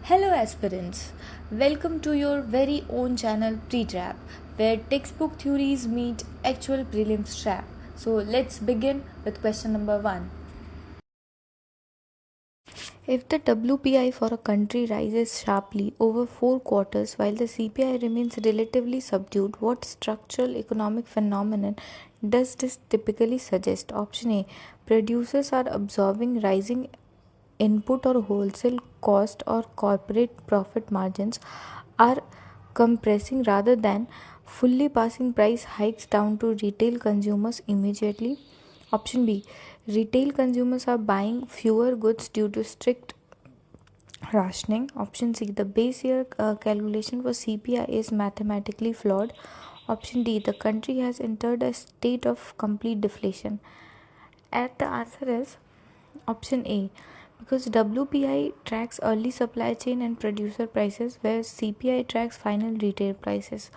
Hello aspirants, welcome to your very own channel Pretrap, where textbook theories meet actual prelims trap. So let's begin with question number 1. If the WPI for a country rises sharply over 4 quarters while the CPI remains relatively subdued, what structural economic phenomenon does this typically suggest? Option A. Producers are absorbing rising input or wholesale cost or corporate profit margins are compressing rather than fully passing price hikes down to retail consumers immediately. Option B. Retail consumers are buying fewer goods due to strict rationing. Option C. The base year calculation for CPI is mathematically flawed. Option D. The country has entered a state of complete deflation. And the answer is option A, because WPI tracks early supply chain and producer prices, whereas CPI tracks final retail prices.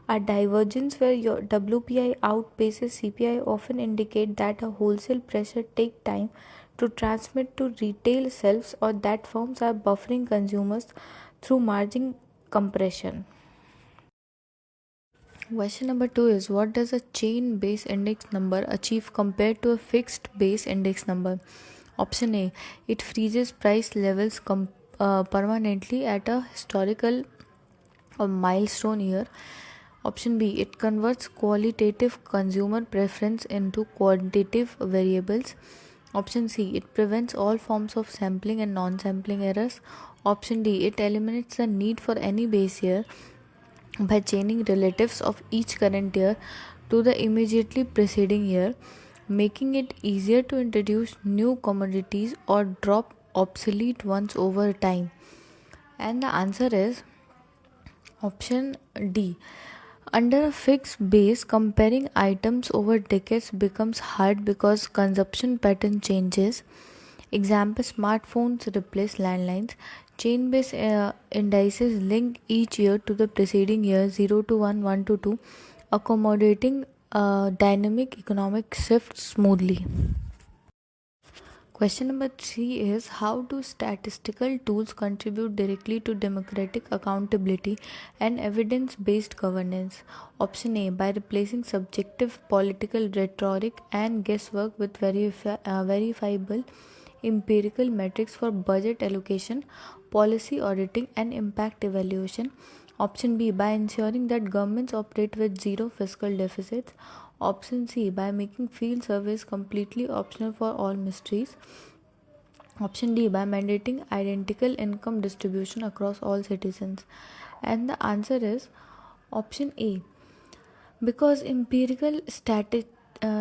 A divergence where your WPI outpaces CPI often indicate that a wholesale pressure take time to transmit to retail shelves or that firms are buffering consumers through margin compression. Question number 2 is, what does a chain base index number achieve compared to a fixed base index number? Option A, it freezes price levels permanently at a historical or milestone year. Option B, it converts qualitative consumer preference into quantitative variables. Option C, it prevents all forms of sampling and non-sampling errors. Option D, it eliminates the need for any base year by chaining relatives of each current year to the immediately preceding year, making it easier to introduce new commodities or drop obsolete ones over time. And the answer is option D. Under a fixed base, comparing items over decades becomes hard because consumption pattern changes. Example, smartphones replace landlines. Chain based indices link each year to the preceding year 0 to 1, 1 to 2, accommodating dynamic economic shifts smoothly. Question number 3 is, how do statistical tools contribute directly to democratic accountability and evidence based governance? Option A, by replacing subjective political rhetoric and guesswork with verifiable empirical metrics for budget allocation, policy auditing, and impact evaluation. Option B, by ensuring that governments operate with zero fiscal deficits. Option C, by making field surveys completely optional for all ministries. Option D, by mandating identical income distribution across all citizens. And the answer is option A, because empirical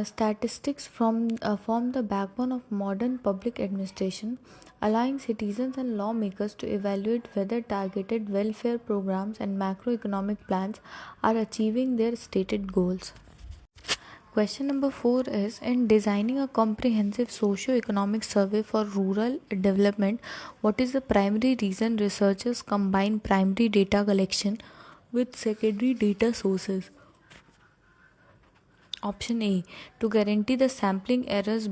statistics form the backbone of modern public administration, allowing citizens and lawmakers to evaluate whether targeted welfare programs and macroeconomic plans are achieving their stated goals. Question number 4 is, in designing a comprehensive socio-economic survey for rural development, what is the primary reason researchers combine primary data collection with secondary data sources? Option A, to guarantee the sampling errors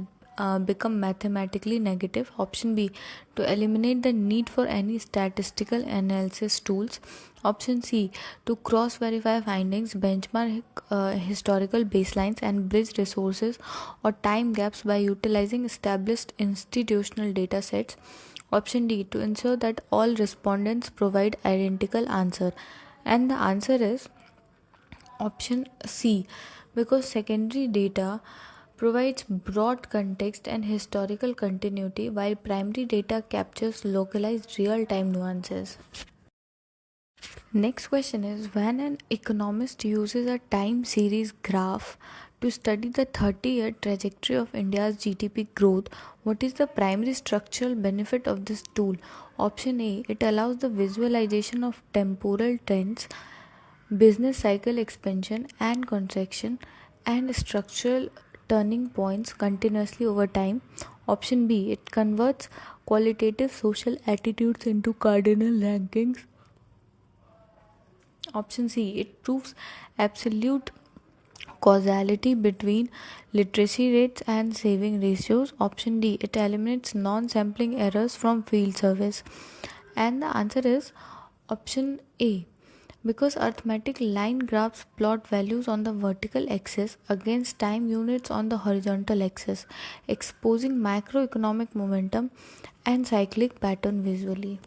become mathematically negative. Option B, to eliminate the need for any statistical analysis tools. Option C, to cross verify findings, benchmark historical baselines, and bridge resources or time gaps by utilizing established institutional data sets. Option D, to ensure that all respondents provide identical answer. And the answer is option C, because secondary data provides broad context and historical continuity while primary data captures localized real-time nuances. Next question is, when an economist uses a time series graph to study the 30-year trajectory of India's GDP growth, what is the primary structural benefit of this tool? Option A, it allows the visualization of temporal trends, business cycle expansion and contraction, and structural turning points continuously over time. Option B, it converts qualitative social attitudes into cardinal rankings. Option C, it proves absolute causality between literacy rates and saving ratios. Option D, it eliminates non-sampling errors from field surveys. And the answer is option A, because arithmetic line graphs plot values on the vertical axis against time units on the horizontal axis, exposing macroeconomic momentum and cyclic pattern visually.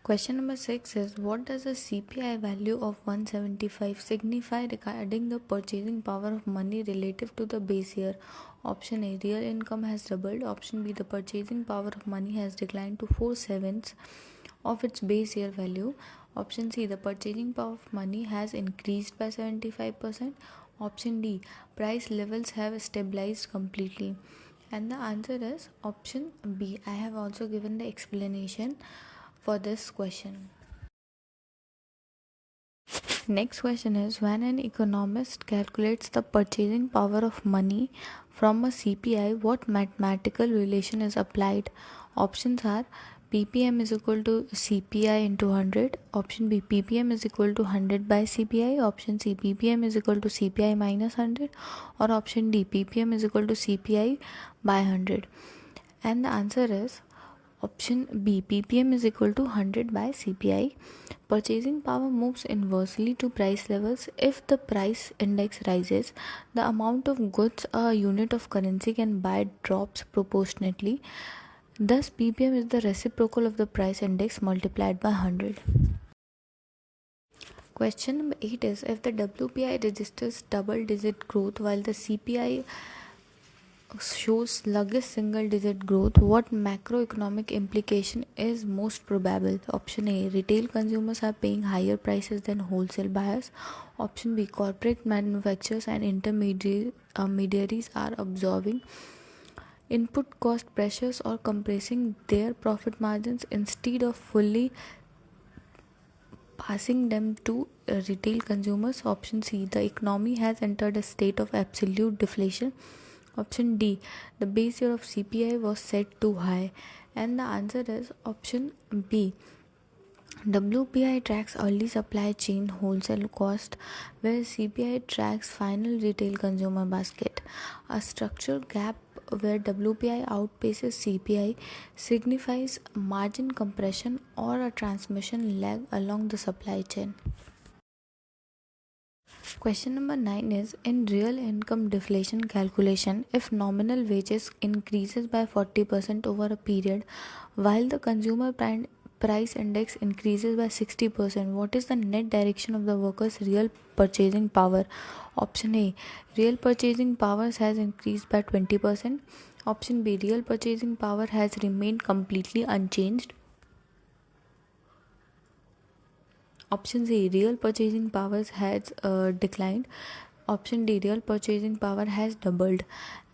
Question number 6 is, what does the CPI value of 175 signify regarding the purchasing power of money relative to the base year? Option A, real income has doubled. Option B, the purchasing power of money has declined to 4/7 of its base year value. Option C, the purchasing power of money has increased by 75%. Option D, price levels have stabilized completely. And the answer is option B. I have also given the explanation for this question. Next question is, when an economist calculates the purchasing power of money from a CPI, what mathematical relation is applied? Options are PPM is equal to CPI into 100. Option B, PPM is equal to 100 by CPI. Option C, PPM is equal to CPI minus 100. Or option D, PPM is equal to CPI by 100. And the answer is option B, PPM is equal to 100 by CPI. Purchasing power moves inversely to price levels. If the price index rises, the amount of goods a unit of currency can buy drops proportionately. Thus, PPM is the reciprocal of the price index multiplied by 100. Question number 8 is, if the WPI registers double digit growth while the CPI shows sluggish single digit growth, what macroeconomic implication is most probable? Option A, retail consumers are paying higher prices than wholesale buyers. Option B, corporate manufacturers and intermediaries are absorbing input cost pressures or compressing their profit margins instead of fully passing them to retail consumers. Option C, the economy has entered a state of absolute deflation. Option D, the base year of CPI was set too high. And the answer is option B. WPI tracks early supply chain wholesale cost, where CPI tracks final retail consumer basket. A structural gap where WPI outpaces CPI signifies margin compression or a transmission lag along the supply chain. Question number 9 is, in real income deflation calculation, if nominal wages increases by 40% over a period while the consumer price index increases by 60%, what is the net direction of the workers' real purchasing power? Option A, real purchasing power has increased by 20%. Option B, real purchasing power has remained completely unchanged. Option C, real purchasing powers has declined. Option D, real purchasing power has doubled.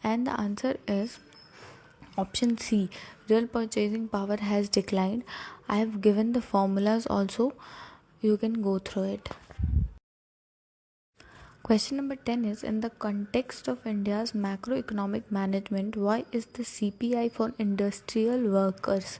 And the answer is option C, real purchasing power has declined. I have given the formulas also, you can go through it. Question number 10 is, in the context of India's macroeconomic management, why is the CPI for industrial workers,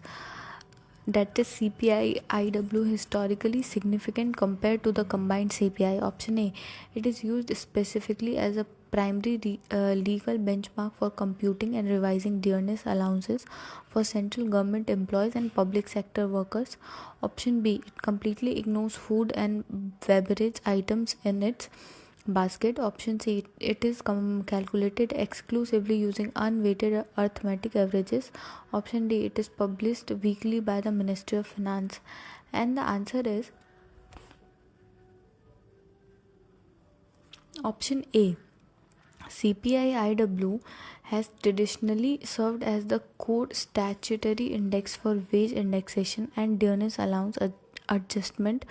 that is CPI IW, historically significant compared to the combined CPI? Option A, it is used specifically as a primary legal benchmark for computing and revising dearness allowances for central government employees and public sector workers. Option B, it completely ignores food and beverage items in its basket. Option C, it is calculated exclusively using unweighted arithmetic averages. Option D, it is published weekly by the Ministry of Finance. And the answer is option A. CPI IW has traditionally served as the core statutory index for wage indexation and dearness allowance adjustment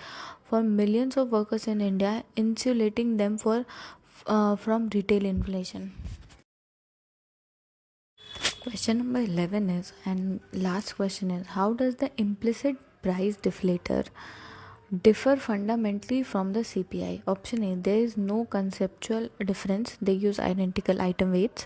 for millions of workers in India, insulating them from retail inflation. Question number 11 is, and last question is, how does the implicit price deflator differ fundamentally from the CPI? Option A, there is no conceptual difference, they use identical item weights.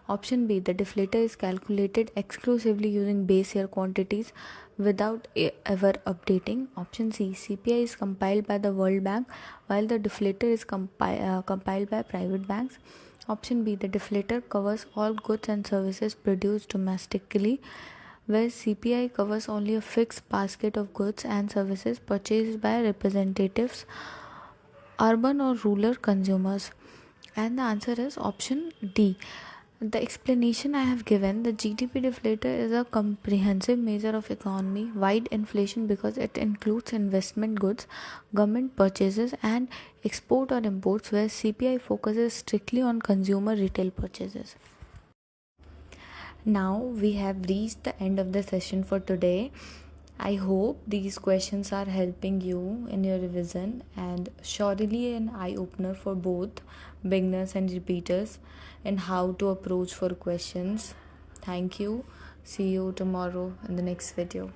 Option B, the deflator is calculated exclusively using base year quantities without ever updating. Option C, CPI is compiled by the World Bank while the deflator is compiled by private banks. Option B, the deflator covers all goods and services produced domestically where CPI covers only a fixed basket of goods and services purchased by representatives, urban or rural consumers? And the answer is option D. The explanation I have given, the GDP deflator is a comprehensive measure of economy wide inflation because it includes investment goods, government purchases, and export or imports, where CPI focuses strictly on consumer retail purchases. Now we have reached the end of the session for today. I hope these questions are helping you in your revision and surely an eye opener for both beginners and repeaters in how to approach for questions. Thank you. See you tomorrow in the next video.